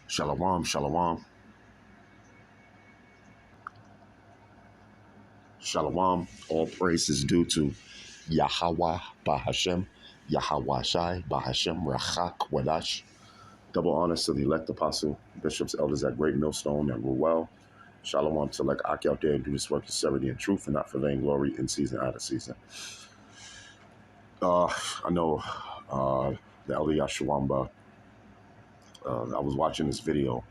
Shalom, shalom, shalom. All praise is due to Yahweh Bahashem, Yahweh Shai Bahashem, Rachak Wadash. Double honors to the elect apostle, bishops, elders at Great Millstone and Ruel. Shalom to elect Aki out there and do this work in sincerity and truth and not for vainglory in season, out of season. I know the elder Yashawamba, I was watching this video.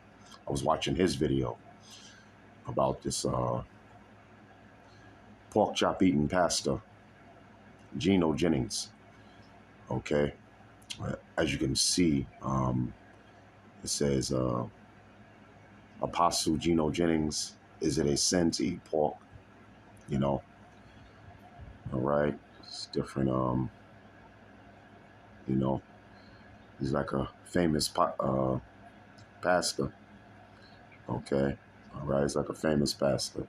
I was watching his video about this pork chop eating pastor, Geno Jennings. Okay. As you can see, it says Apostle Geno Jennings, is it a sin to eat pork? You know, all right. It's different. You know, he's like a famous pastor. Okay. All right. He's like a famous pastor.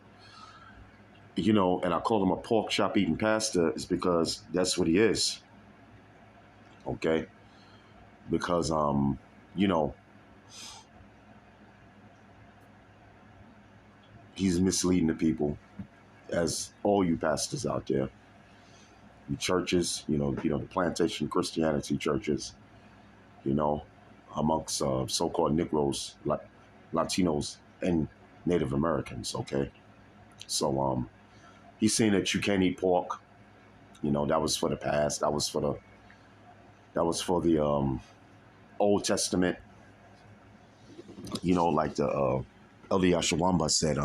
You know, and I call him a pork chop eating pastor is because that's what he is. Okay. Because, you know, he's misleading the people, as all you pastors out there, you churches, the plantation Christianity churches, amongst so-called Negroes, like Latinos and Native Americans. Okay, so he's saying that you can't eat pork. That was for the past. That was for the Old Testament. Like the Elder Yashawamba said,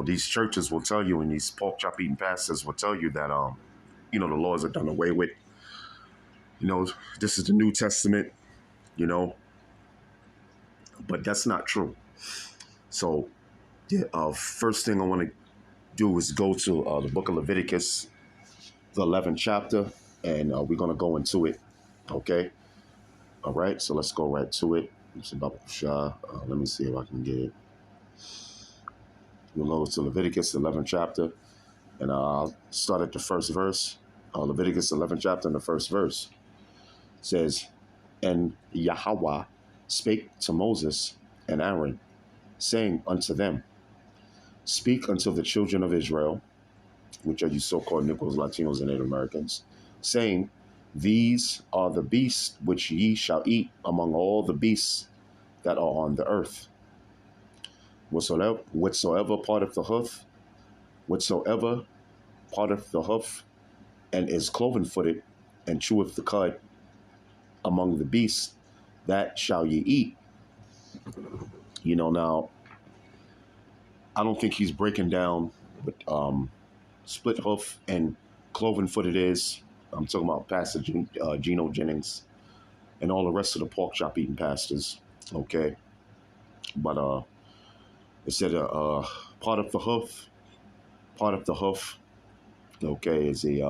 these churches will tell you, and these pork chop eating pastors will tell you that the laws are done away with. This is the New Testament, but that's not true. So, first thing I want to do is go to the book of Leviticus, the 11th chapter, and we're going to go into it. Okay. All right. So let's go right to it. Let me see if I can get it. We'll go to Leviticus, the 11th chapter, and I'll start at the first verse. Leviticus 11th chapter and the first verse says, "And Yahweh spake to Moses and Aaron, saying unto them, Speak unto the children of Israel," which are you so-called Negroes, Latinos, and Native Americans, saying, "These are the beasts which ye shall eat among all the beasts that are on the earth. Whatsoever part of the hoof, and is cloven-footed, and cheweth the cud among the beasts, that shall ye eat." Now, I don't think he's breaking down what split hoof and cloven-footed is. I'm talking about Pastor Geno Jennings and all the rest of the pork chop eating pastors. Okay. But it said part of the hoof, okay, is it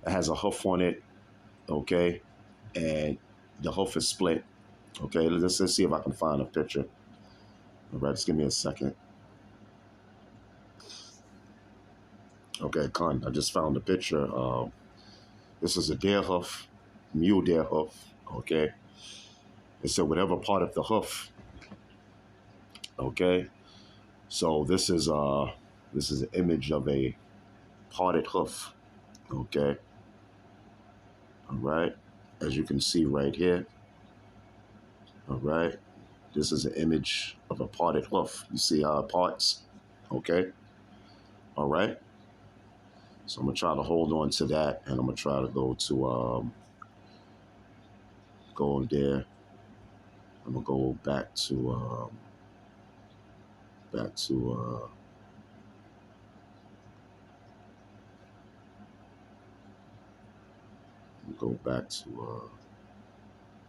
has a hoof on it, okay, and the hoof is split. Okay, let's see if I can find a picture. All right, just give me a second. Okay, I just found a picture. This is a deer hoof, mule deer hoof. Okay, it said whatever part of the hoof. Okay, so this is an image of a parted hoof. Okay, all right, as you can see right here. All right, this is an image of a parted hoof. You see how it parts? Okay, all right. So I'm gonna try to hold on to that, and I'm gonna try to go there. I'm gonna go back to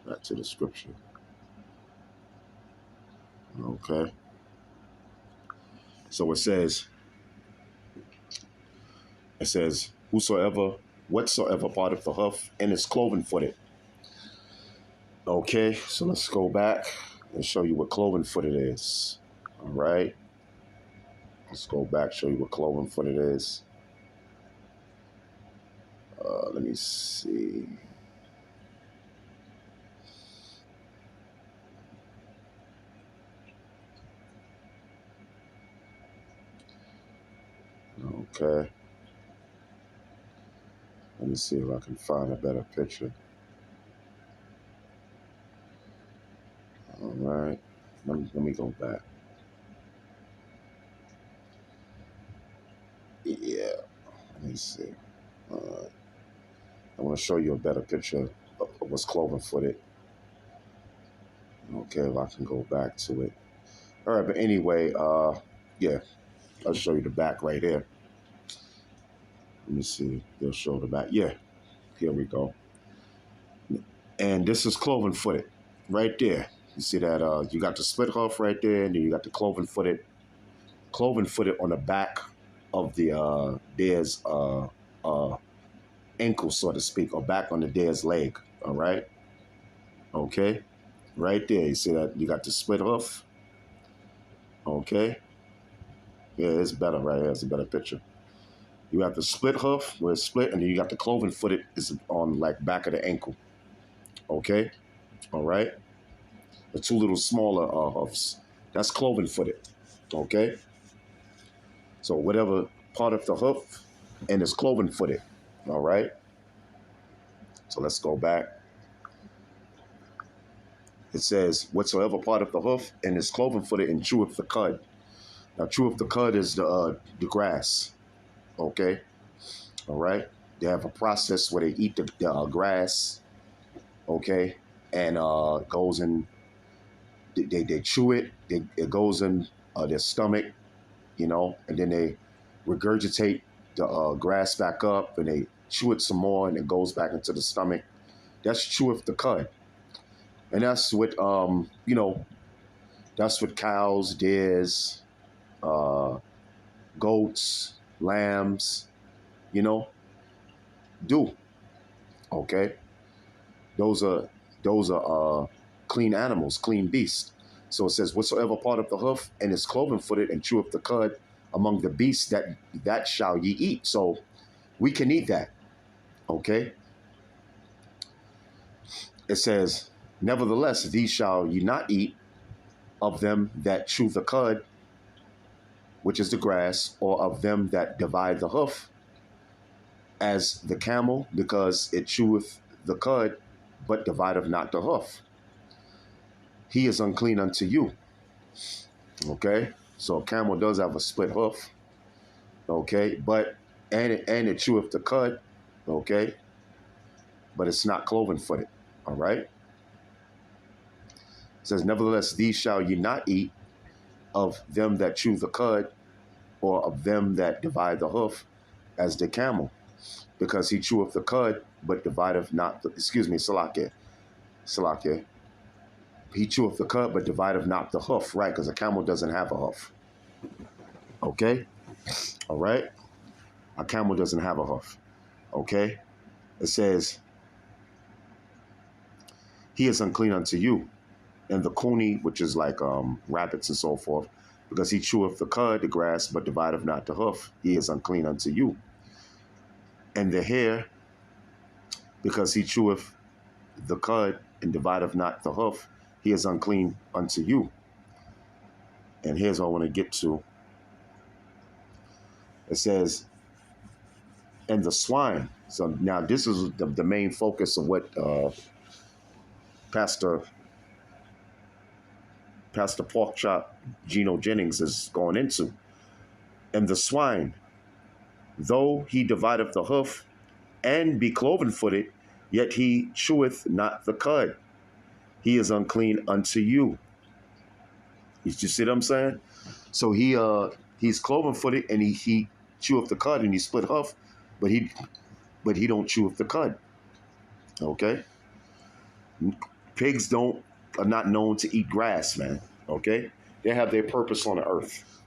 back to the scripture. Okay. So it says, whatsoever part of the hoof and is cloven footed. Okay, so let's go back and show you what cloven footed is. All right. Let's go back, show you what cloven footed is. Let me see. Okay. Let me see if I can find a better picture. All right. Let me go back. Yeah. Let me see. I want to show you a better picture of what's cloven footed. Okay, if I can go back to it. All right, but anyway, yeah, I'll show you the back right here. Let me see. They'll show the back. Yeah, here we go. And this is cloven footed right there. You see that you got the split hoof right there, and then you got the cloven footed on the back of the deer's ankle, so to speak, or back on the deer's leg. All right. Okay. Right there. You see that you got the split hoof. Okay. Yeah, it's better right here. It's a better picture. You have the split hoof where it's split, and then you got the cloven footed is on like back of the ankle. Okay. All right. The two little smaller hoofs. That's cloven footed. Okay. So whatever part of the hoof and it's cloven footed. All right. So let's go back. It says, whatsoever part of the hoof and is cloven footed and cheweth the cud. Now, cheweth the cud is the grass. Okay. All right. They have a process where they eat the grass. Okay. And goes in, they chew it. It goes in their stomach, and then they regurgitate the grass back up and they chew it some more and it goes back into the stomach. That's cheweth the cud. And that's what, that's what cows, deers, goats, lambs, do. Okay. Those are clean animals, clean beasts. So it says, whatsoever part of the hoof and is cloven footed and cheweth the cud among the beasts that shall ye eat. So we can eat that. Okay. It says, nevertheless, these shall ye not eat of them that chew the cud, which is the grass, or of them that divide the hoof, as the camel, because it cheweth the cud, but divideth not the hoof. He is unclean unto you. Okay, so a camel does have a split hoof. Okay, and it cheweth the cud. Okay, but it's not cloven footed. All right. It says, nevertheless, these shall ye not eat of them that chew the cud, or of them that divide the hoof, as the camel, because he cheweth the cud, but divideth not the, Salakia. He cheweth the cud, but divideth not the hoof, right? Because a camel doesn't have a hoof. Okay? All right? A camel doesn't have a hoof. Okay? It says, he is unclean unto you. And the coney, which is like rabbits and so forth, because he cheweth the cud, the grass, but divideth not the hoof, he is unclean unto you. And the hare, because he cheweth the cud and divideth not the hoof, he is unclean unto you. And here's what I want to get to. It says, and the swine. So now this is the main focus of what Pastor Porkchop Geno Jennings is going into. And the swine, though he divideth the hoof and be cloven footed, yet he cheweth not the cud. He is unclean unto you. You see what I'm saying? So he's cloven footed and he cheweth the cud and he split hoof, but he don't chew the cud. Okay? Pigs are not known to eat grass, man. Okay? They have their purpose on the earth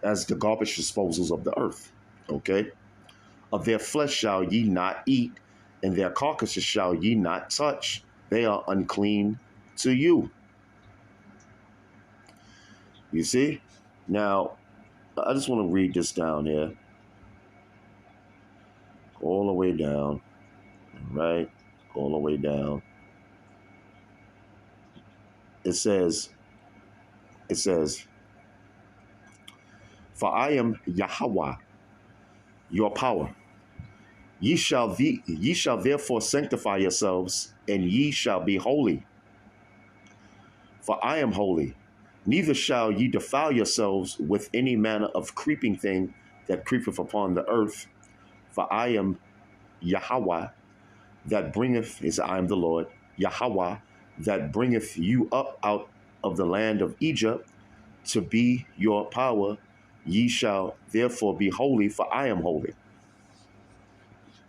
as the garbage disposals of the earth. Okay? Of their flesh shall ye not eat, and their carcasses shall ye not touch. They are unclean to you. You see? Now, I just want to read this down here. All the way down. Right? All the way down. It says, for I am Yahweh, your power. Ye shall therefore sanctify yourselves, and ye shall be holy, for I am holy. Neither shall ye defile yourselves with any manner of creeping thing that creepeth upon the earth, for I am Yahweh that bringeth, is I am the Lord, Yahweh that bringeth you up out of the land of Egypt to be your power. Ye shall therefore be holy, for I am holy.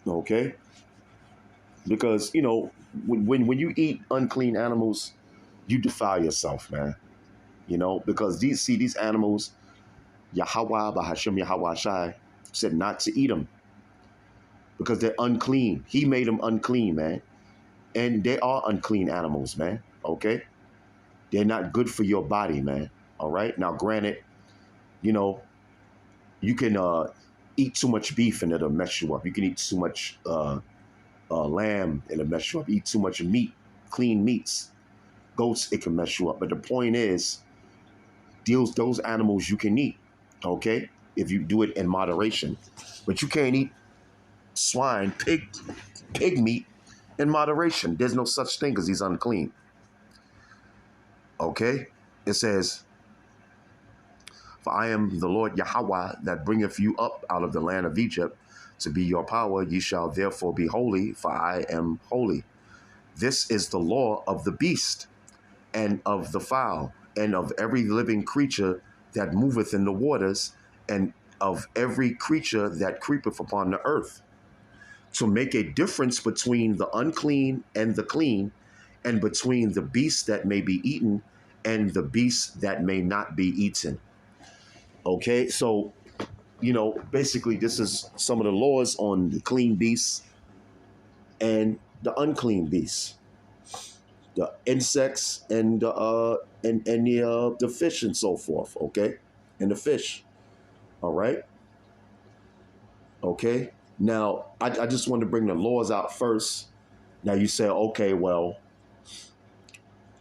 Okay? Because, when you eat unclean animals, you defile yourself, man. Because these animals, Yahweh, Bahashem Yahweh Shai, said not to eat them because they're unclean. He made them unclean, man. And they are unclean animals, man. Okay? They're not good for your body, man. All right? Now, granted, you can eat too much beef and it'll mess you up. You can eat too much lamb and it'll mess you up. Eat too much meat, clean meats. Goats, it can mess you up. But the point is, those animals you can eat, okay? If you do it in moderation. But you can't eat swine, pig meat in moderation. There's no such thing as he's unclean. Okay? It says, for I am the Lord Yahweh that bringeth you up out of the land of Egypt to be your power. Ye shall therefore be holy, for I am holy. This is the law of the beast and of the fowl and of every living creature that moveth in the waters and of every creature that creepeth upon the earth, to make a difference between the unclean and the clean, and between the beasts that may be eaten and the beasts that may not be eaten. Okay, so, basically this is some of the laws on the clean beasts and the unclean beasts, the insects and the fish and so forth. Okay, and the fish. All right. Okay. Now, I just want to bring the laws out first. Now you say, okay, well,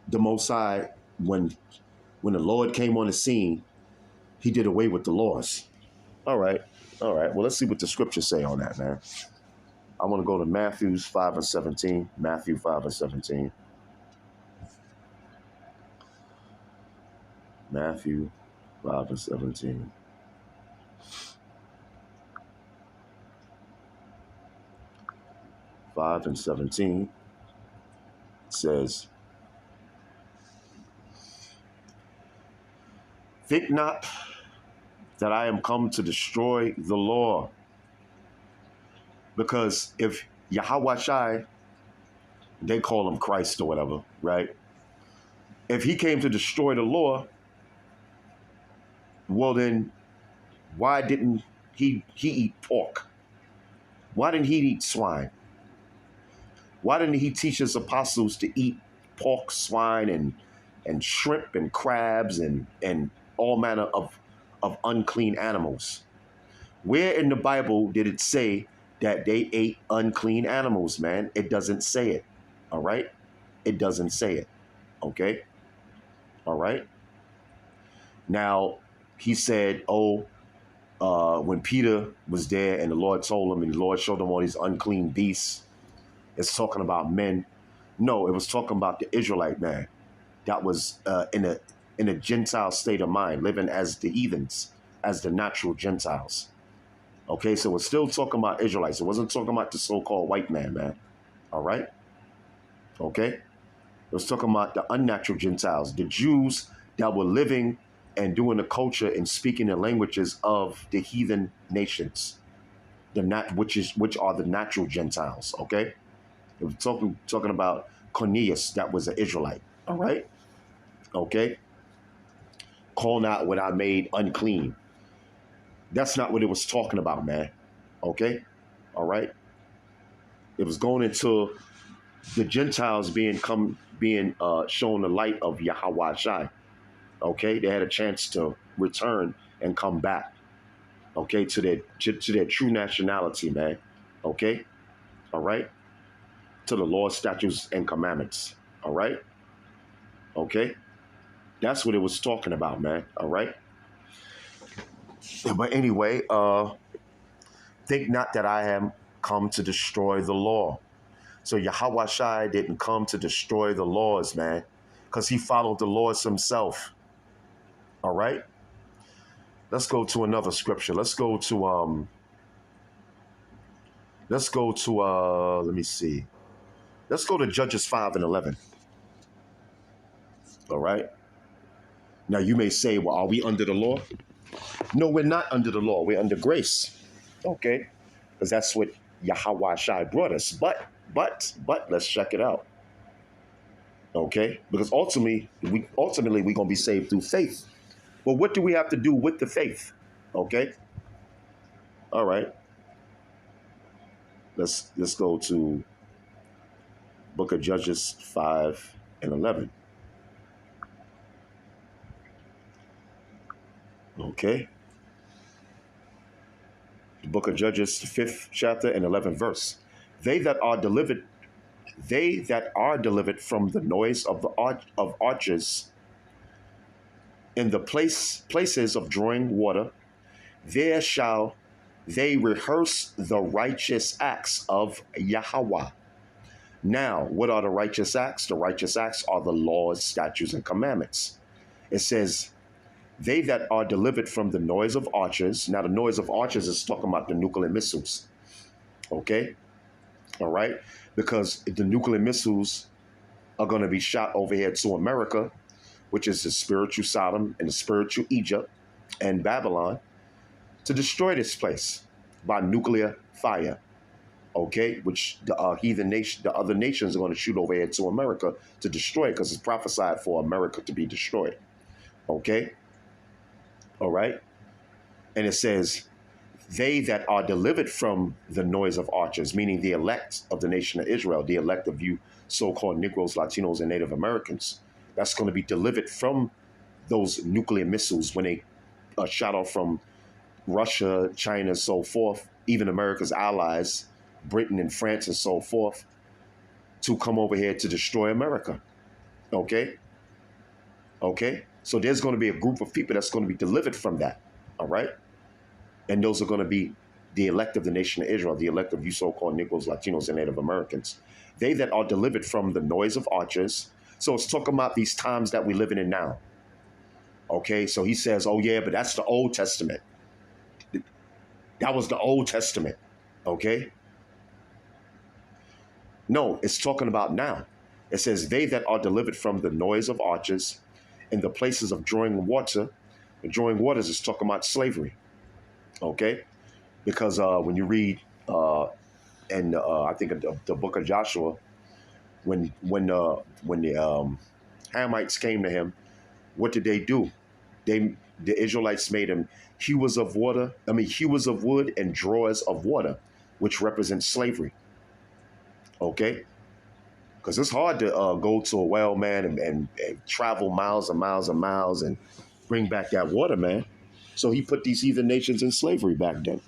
the Most High, when the Lord came on the scene, he did away with the laws. All right. All right. Well, let's see what the scriptures say on that, man. I want to go to Matthew 5 and 17. Matthew 5 and 17. Matthew 5 and 17. Five and 17 says, think not that I am come to destroy the law. Because if Yahweh Shai, they call him Christ or whatever, right? If he came to destroy the law, well then, why didn't he eat pork? Why didn't he eat swine? Why didn't he teach his apostles to eat pork, swine, and shrimp and crabs and all manner of unclean animals? Where in the Bible did it say that they ate unclean animals, man? It doesn't say it. All right? It doesn't say it. Okay? All right? Now, he said, when Peter was there and the Lord told him and the Lord showed him all these unclean beasts, it's talking about men. No, it was talking about the Israelite man that was in a Gentile state of mind, living as the heathens, as the natural Gentiles. Okay, so we're still talking about Israelites. It wasn't talking about the so-called white man. All right? Okay? It was talking about the unnatural Gentiles, the Jews that were living and doing the culture and speaking the languages of the heathen nations, which are the natural Gentiles. Okay? It was talking about Cornelius, that was an Israelite. All right? Okay? Call not what I made unclean. That's not what it was talking about, man. Okay? All right? It was going into the Gentiles being shown the light of Yahweh Shai. Okay? They had a chance to return and come back. Okay? To their true nationality, man. Okay? All right? To the law, statutes, and commandments. All right? Okay? That's what it was talking about, man. All right? But anyway, Think not that I am come to destroy the law. So Yahweh Shai didn't come to destroy the laws, man, because he followed the laws himself. All right. Let's go to another scripture. Let me see. Let's go to Judges 5:11. All right. Now you may say, well, are we under the law? No, we're not under the law. We're under grace. Okay. Because that's what Yahweh Shai brought us. But let's check it out. Okay. Because ultimately we're going to be saved through faith. But what do we have to do with the faith? Okay. All right. Let's go to Book of Judges 5:11. Okay. The Book of Judges, 5th chapter and 11th verse. They that are delivered from the noise of archers in the places of drawing water, there shall they rehearse the righteous acts of Yahweh. Now, what are the righteous acts? The righteous acts are the laws, statutes, and commandments. It says, they that are delivered from the noise of archers. Now, the noise of archers is talking about the nuclear missiles. Okay? All right? Because the nuclear missiles are going to be shot over here to America, which is the spiritual Sodom and the spiritual Egypt and Babylon, to destroy this place by nuclear fire. Okay? Which the other nations are going to shoot over here to America to destroy it, because it's prophesied for America to be destroyed. Okay? All right. And it says, they that are delivered from the noise of archers, meaning the elect of the nation of Israel, the elect of you so-called Negroes, Latinos, and Native Americans, that's going to be delivered from those nuclear missiles when they are shot off from Russia, China, so forth, even America's allies, Britain and France and so forth, to come over here to destroy America. Okay? Okay? So there's going to be a group of people that's going to be delivered from that. All right? And those are going to be the elect of the nation of Israel, the elect of you so-called Negroes, Latinos, and Native Americans. They that are delivered from the noise of archers. So it's talking about these times that we're living in now. Okay? So he says, oh yeah, but that's the Old Testament. That was the Old Testament. Okay? No, it's talking about now. It says, they that are delivered from the noise of archers in the places of drawing water. And drawing waters is talking about slavery. Okay? Because when you read I think the book of Joshua, when the Hamites came to him, what did they do? The Israelites made him hewers of wood and drawers of water, which represents slavery. Okay? Because it's hard to go to a well, man, and travel miles and miles and miles and bring back that water, man. So he put these heathen nations in slavery back then.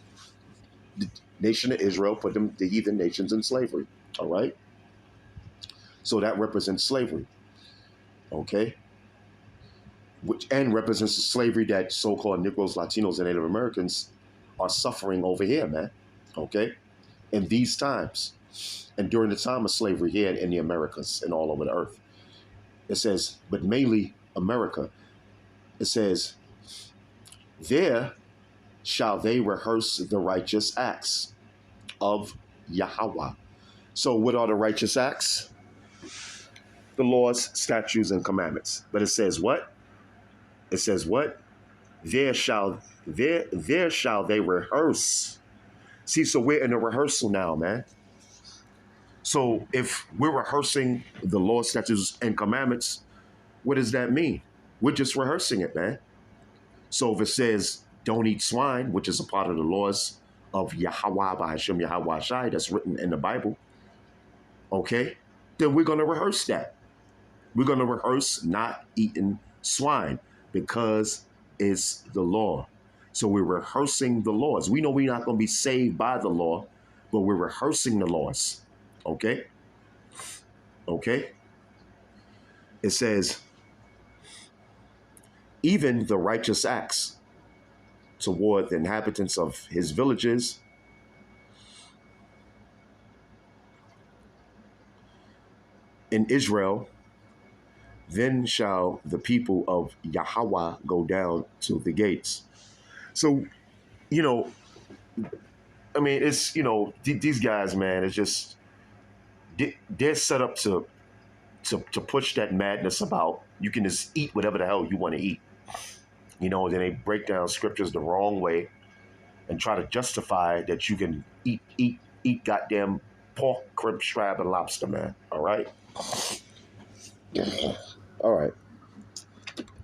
The nation of Israel put the heathen nations in slavery. All right? So that represents slavery. Okay? And represents the slavery that so-called Negroes, Latinos, and Native Americans are suffering over here, man. Okay? In these times. And during the time of slavery here in the Americas and all over the earth. It says, but mainly America. It says, there shall they rehearse the righteous acts of Yahweh. So what are the righteous acts? The laws, statutes, and commandments. But it says what? It says what? There shall they rehearse. See, so we're in a rehearsal now, man. So if we're rehearsing the law, statutes, and commandments, what does that mean? We're just rehearsing it, man. So if it says don't eat swine, which is a part of the laws of Yahweh by Hashem Yahweh Shai that's written in the Bible, okay, then we're going to rehearse that. We're going to rehearse not eating swine because it's the law. So we're rehearsing the laws. We know we're not going to be saved by the law, but we're rehearsing the laws. Okay? Okay? It says, even the righteous acts toward the inhabitants of his villages in Israel, then shall the people of Yahweh go down to the gates. So, you know, I mean, it's, these guys, man, it's just, they're set up to push that madness about you can just eat whatever the hell you want to eat. Then they break down scriptures the wrong way and try to justify that you can eat goddamn pork, crib, crab, and lobster, man. All right? All right.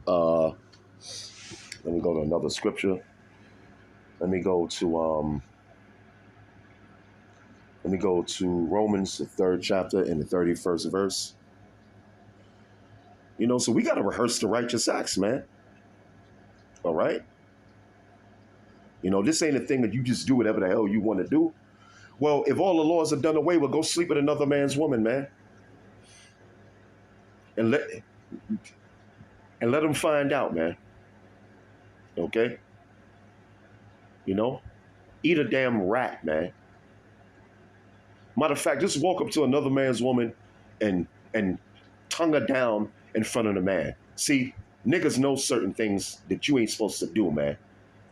Uh, let me go to another scripture. Let me go to Romans, the 3rd chapter and the 31st verse. So we got to rehearse the righteous acts, man. All right? This ain't a thing that you just do whatever the hell you want to do. Well, if all the laws are done away, well, go sleep with another man's woman, man. And let them find out, man. Okay? Eat a damn rat, man. Matter of fact, just walk up to another man's woman and tongue her down in front of the man. See, niggas know certain things that you ain't supposed to do, man.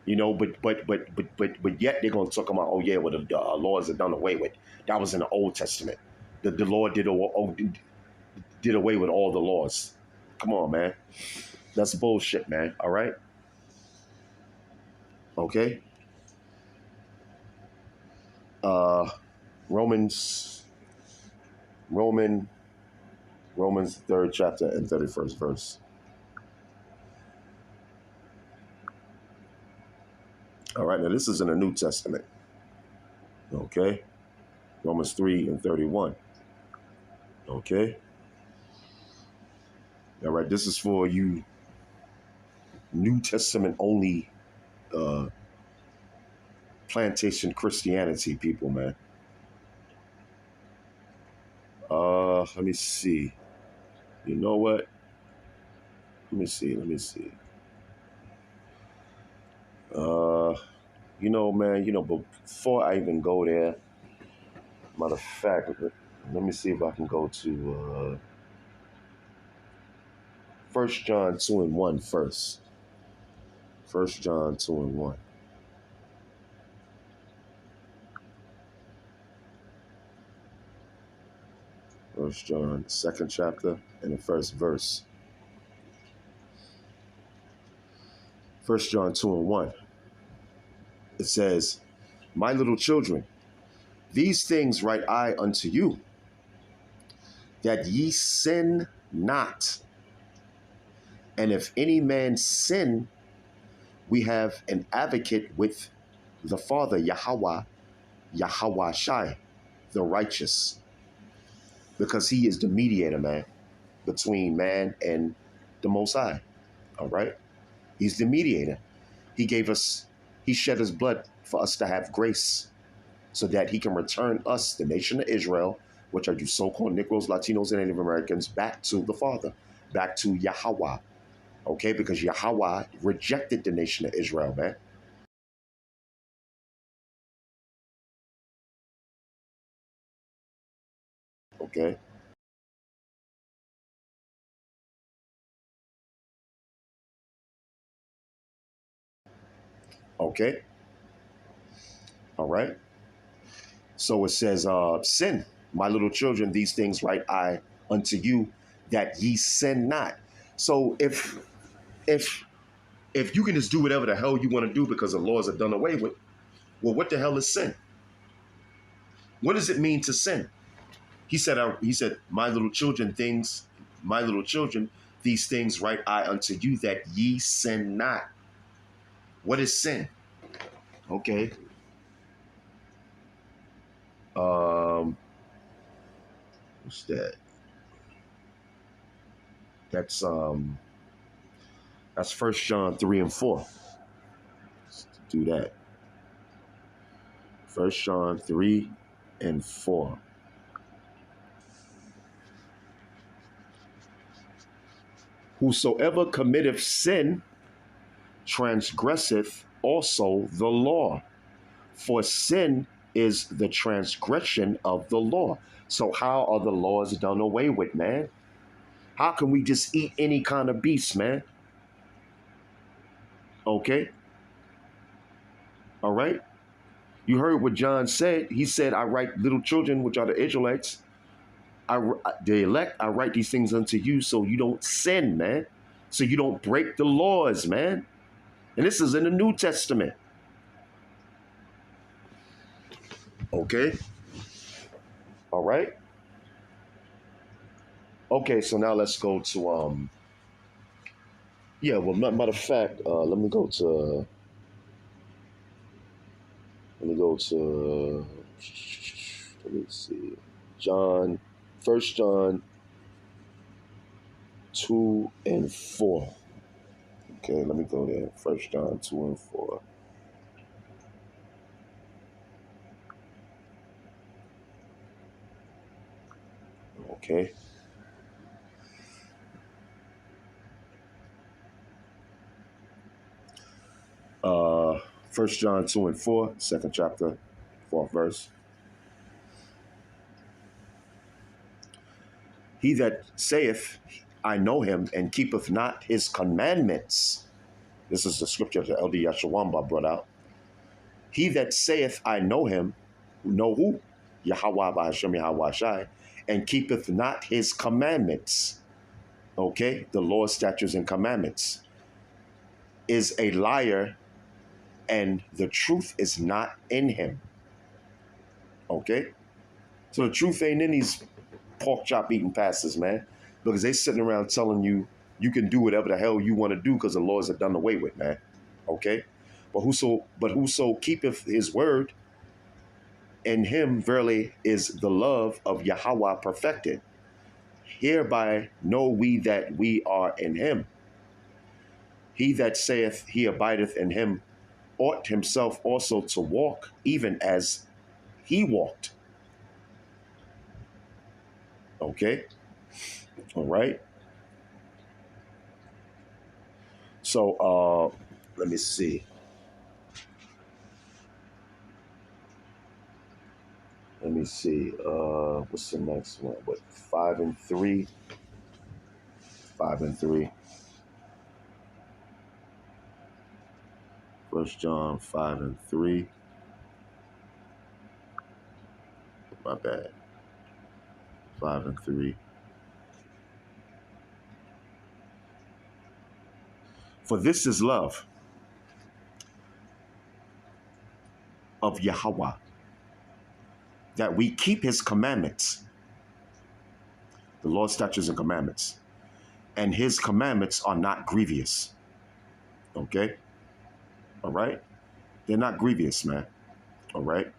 But yet they're gonna talk about, oh yeah, well the laws are done away with. That was in the Old Testament. The Lord did away with all the laws. Come on, man. That's bullshit, man. All right. Okay. Romans 3rd chapter and 31st verse. All right, now this is in the New Testament. Okay. Romans 3 and 31. Okay. All right, this is for you New Testament only plantation Christianity people, man. Let me see. You know what? Let me see. Man, but before I even go there, matter of fact, let me see if I can go to 1 John 2 and 1 first. 1 John 2 and 1. First John, 2nd chapter, and the 1st verse. 1 John 2 and 1. It says, my little children, these things write I unto you, that ye sin not. And if any man sin, we have an advocate with the Father, Yahweh Shai, the righteous. Because he is the mediator, man, between man and the Most High. All right? He's the mediator. He shed his blood for us to have grace so that he can return us, the nation of Israel, which are you so-called Negroes, Latinos, and Native Americans, back to the Father, back to Yahweh. Okay? Because Yahweh rejected the nation of Israel, man. Okay? Okay? All right? So it says, sin, my little children, these things write I unto you, that ye sin not. So if you can just do whatever the hell you want to do because the laws are done away with, well, what the hell is sin? What does it mean to sin? He said, my little children, these things write I unto you, that ye sin not. What is sin? Okay. What's that? That's 1 John 3 and 4. Let's do that. 1 John 3 and 4. Whosoever committeth sin transgresseth also the law. For sin is the transgression of the law. So how are the laws done away with, man? How can we just eat any kind of beast, man? Okay. All right. You heard what John said. He said, I write little children, which are the Israelites, the elect, I write these things unto you so you don't sin, man. So you don't break the laws, man. And this is in the New Testament. Okay. All right. Okay, so now let's go to yeah, well, matter of fact, let me see, John, First John 2:4. Okay, let me go there. First John 2:4. Okay. First John 2:4, second chapter, fourth verse. He that saith, I know him, and keepeth not his commandments. This is the scripture that Elder Yeshawamba brought out. He that saith, I know him, know who? Yahweh Ba'ashem Yahweh Shai, and keepeth not his commandments. Okay, the law, statutes, and commandments, is a liar, and the truth is not in him. Okay, so the truth ain't in these pork chop eating pastors, man, because they sitting around telling you you can do whatever the hell you want to do because the laws are done away with, man. Okay, but whoso keepeth his word, in him verily is the love of Yahweh perfected. Hereby know we that we are in him. He that saith he abideth in him ought himself also to walk even as he walked. Okay? All right. So let me see. What's the next one? What, 5 and 3? 5 and 3. First John 5 and 3. My bad. 5 and 3. For this is love of Yahweh, that we keep his commandments, the law, statutes, and commandments. And his commandments are not grievous. Okay? All right? They're not grievous, man. All right?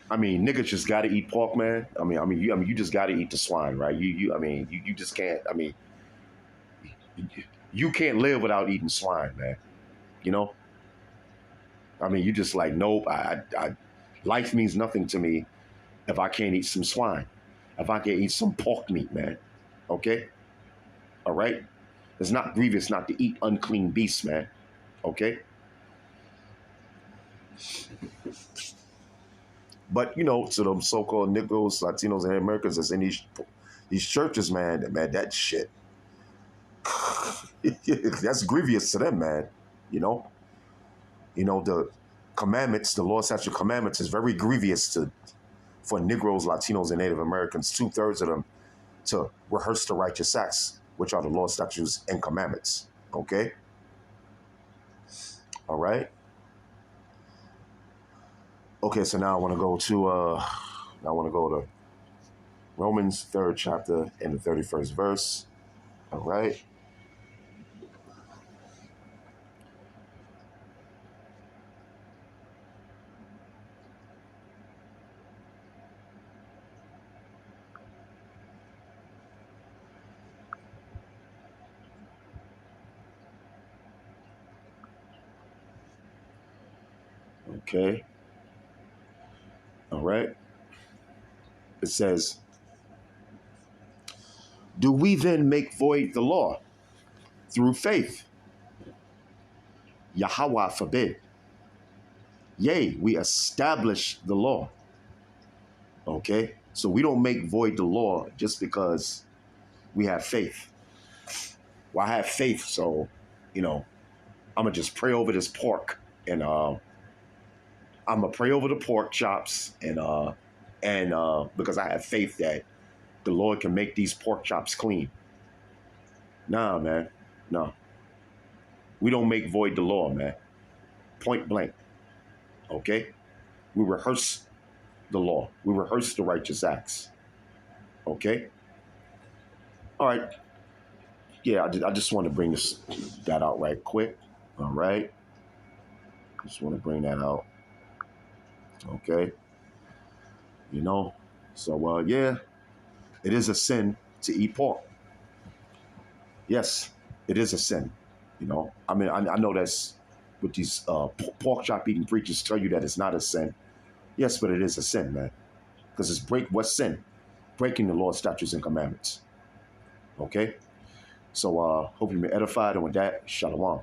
I mean, niggas just gotta eat pork, man. You just gotta eat the swine, right? You just can't. I mean, you can't live without eating swine, man. You know? I mean, you just like, nope. Life means nothing to me if I can't eat some swine. If I can't eat some pork meat, man. Okay? All right? It's not grievous not to eat unclean beasts, man. Okay? But, to them so-called Negroes, Latinos, and Americans that's in these churches, man, that shit, that's grievous to them, man. The commandments, the law, statute, commandments is very grievous for Negroes, Latinos, and Native Americans, 2/3 of them, to rehearse the righteous acts, which are the law, statutes, and commandments. Okay? All right? Okay, so now I want to go to Romans 3rd chapter and the 31st verse. All right? Okay. All right. It says, do we then make void the law through faith? Yahweh forbid. Yea, we establish the law. Okay? So we don't make void the law just because we have faith. Well, I have faith, so, I'm going to just pray over this pork. And I'm going to pray over the pork chops. And because I have faith that the Lord can make these pork chops clean. Nah, man. No. We don't make void the law, man. Point blank. Okay? We rehearse the law. We rehearse the righteous acts. Okay? All right. Yeah, I just want to bring that out right quick. All right. Just want to bring that out. Okay. So, yeah, it is a sin to eat pork. Yes, it is a sin. I mean, I know that's what these pork chop eating preachers tell you that it's not a sin. Yes, but it is a sin, man. Because what's sin? Breaking the Lord's statutes and commandments. Okay? So, hope you've been edified. And with that, shalom.